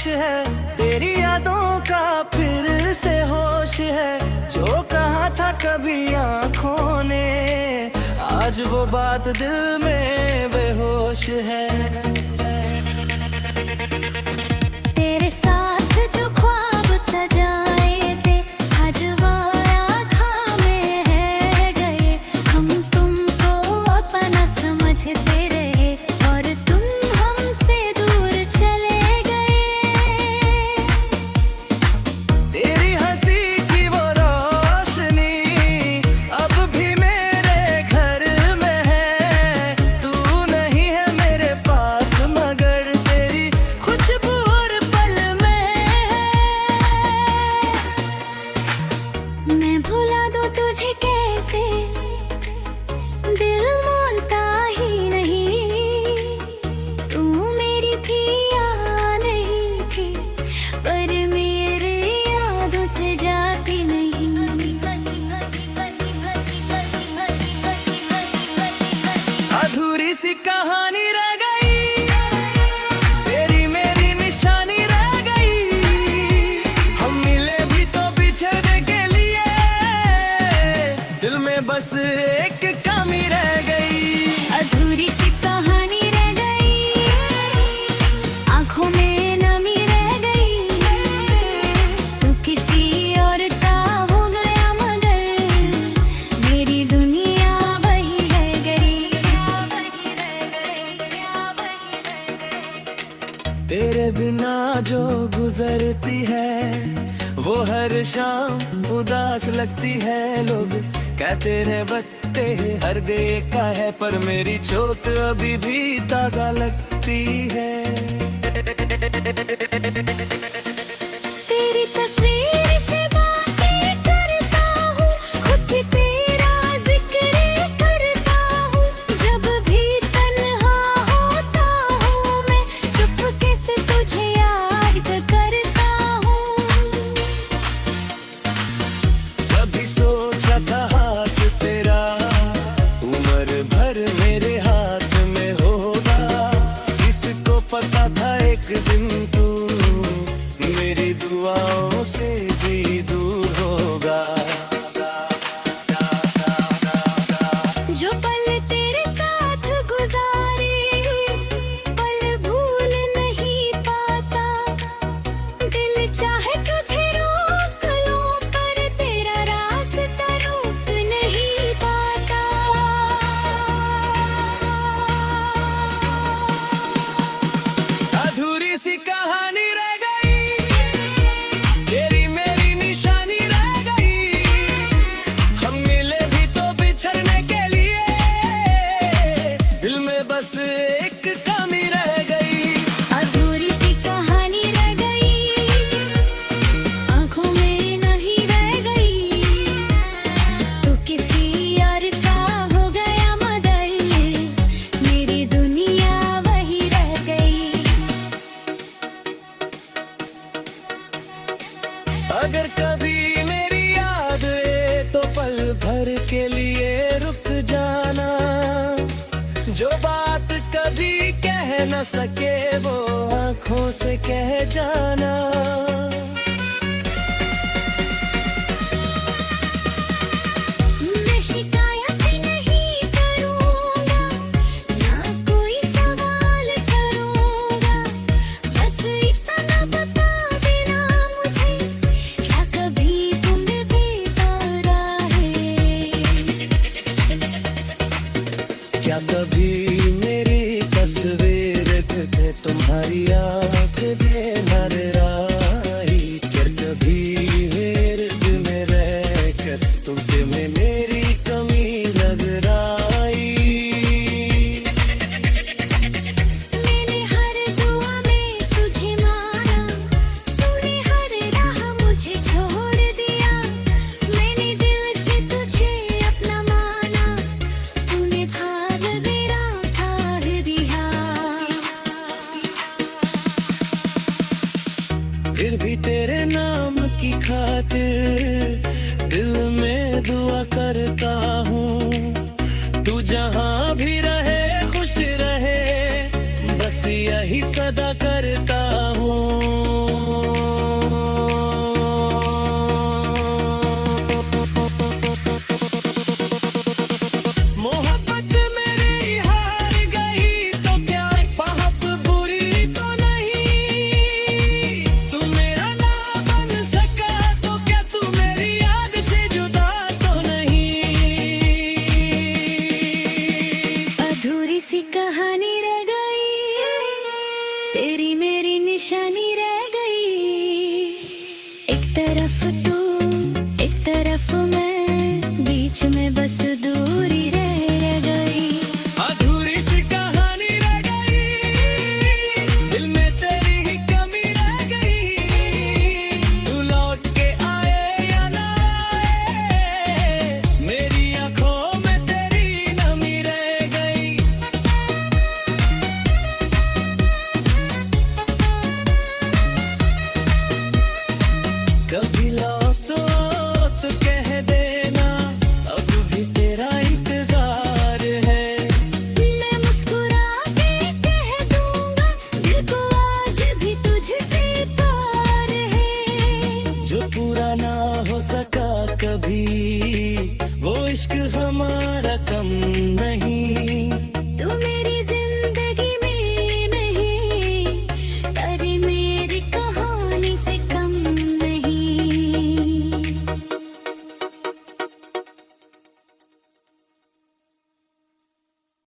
है, तेरी यादों का फिर से होश है। जो कहा था कभी आंखों ने, आज वो बात दिल में बेहोश है। तेरे साथ जो ख्वाब सजाए थे, आज वो आँखों में है गए। हम तुमको अपना समझते रहे और तुम हमसे दूर चले गए। तेरी हंसी की वो रोशनी अब भी मेरे घर में है। तू नहीं है मेरे पास मगर तेरी खुशबू हर पल में है। मैं भुला दूं तुझे कैसे, दिल मानता ही नहीं। तू मेरी थी या नहीं थी, पर मेरे यादों से जाती नहीं। अधूरी सी कहानी रह गई, तेरी मेरी निशानी रह गई। हम मिले भी तो बिछड़ने के लिए, दिल में बस एक कमी रह गई। अधूरी सी कहानी रह गई, आंखों में नमी रह गई। तू किसी और का हो गया मगर मेरी दुनिया वही रह गई। तेरे बिना जो गुजरती है वो हर शाम उदास लगती है। लोग कहते रहे बत्ते हर देखा है, पर मेरी चोट अभी भी ताजा लगती है। तेरी तस्वीर से बातें करता हूँ, खुद से तेरा जिक्र करता हूँ। जब भी तन्हा होता हूँ मैं, चुपके से तुझे याद करता हूँ। कभी सोचा था हाथ तेरा उम्र भर मेरे हाथ में होगा। किसको पता था एक दिन तू मेरी दुआओं से भी दूर होगा। जो पल तेरे साथ गुजारे, पल भूल नहीं पाता। दिल चाहे तुझे रोक लो, पर तेरा रास्ता रोक नहीं पाता। अधूरी सी कहानी रह गई, तेरी मेरी निशानी रह गई। हम मिले भी तो बिछड़ने के लिए, दिल में बस एक कमी रह गई। अधूरी सी कहानी रह गई, आंखों में नहीं रह गई। तू किसी और का हो गया मगर मेरी दुनिया वही रह गई। अगर कभी मेरी याद आए तो पल भर के लिए रुक जाना। जो बात कभी कह न सके वो आंखों से कह जाना। मैं शिकायत नहीं करूँगा, ना कोई सवाल करूँगा। बस इतना बता देना मुझे, क्या कभी तुम बेतारा है? क्या कभी